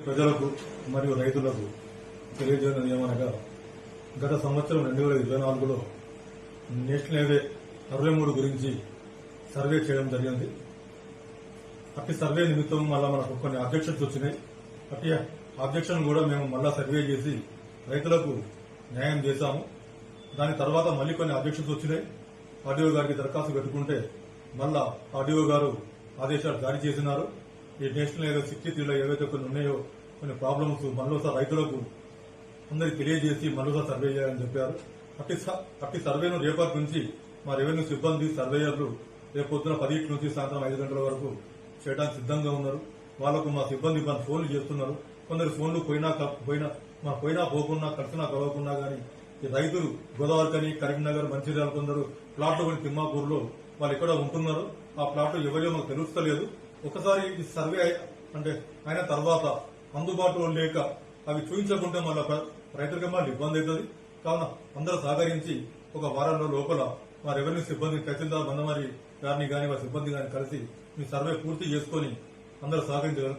ప్రజలకు మరియు రైతులకు తెలియజేయడం ఏమనగా గత సంవత్సరం 2024లో నేషనల్ హైవే 63 గురించి సర్వే చేయడం జరిగింది. అట్టి సర్వే నిమిత్తం మళ్ళా మనకు కొన్ని అబ్జెక్షన్స్ వచ్చినాయి. అట్టి అబ్జెక్షన్ కూడా మేము మళ్ళా సర్వే చేసి రైతులకు న్యాయం చేశాము. దాని తర్వాత మళ్ళీ కొన్ని అబ్జెక్షన్స్ వచ్చినాయి. ఆర్డీఓ గారికి దరఖాస్తు పెట్టుకుంటే మళ్ళా ఆర్డీఓ గారు ఆదేశాలు జారీ చేసినారు. ఈ నేషనల్ హైవే 63లో ఏవైతే కొన్ని ఉన్నాయో కొన్ని ప్రాబ్లమ్స్ మళ్ళీసారి రైతులకు అందరికి తెలియజేసి మళ్ళీసారి సర్వే చేయాలని చెప్పారు. అట్టి సర్వేను రేపటి నుంచి మా రెవెన్యూ సిబ్బంది సర్వేయర్లు రేపు పొద్దున 10 నుంచి సాయంత్రం 5 గంటల వరకు చేయడానికి సిద్దంగా ఉన్నారు. వాళ్లకు మా సిబ్బంది మన ఫోన్లు చేస్తున్నారు. కొందరు ఫోన్లు పోయినా పోకున్నా కలిసినా కలవకున్నా గానీ ఈ రైతులు గోదావరికని, కరీంనగర్, మంచిర్యాల కొందరు ప్లాట్లు కొని తిమ్మాపూర్లో వాళ్ళు ఎక్కడ ఉంటున్నారు. ఆ ప్లాట్లు ఎవరో మాకు తెలుస్తలేదు. ఒకసారి ఈ సర్వే అయిన తర్వాత అందుబాటులో లేక అవి చూపించకుంటే మళ్ళీ రైతులకి మళ్ళీ ఇబ్బంది అవుతుంది. కావున అందరూ సహకరించి ఒక వారంలో లోపల మా రెవెన్యూ సిబ్బంది తహసీల్దార్ బందమరి గారిని గాని వారి సిబ్బంది గాని కలిసి మీ సర్వే పూర్తి చేసుకుని అందరూ సహకరించాలని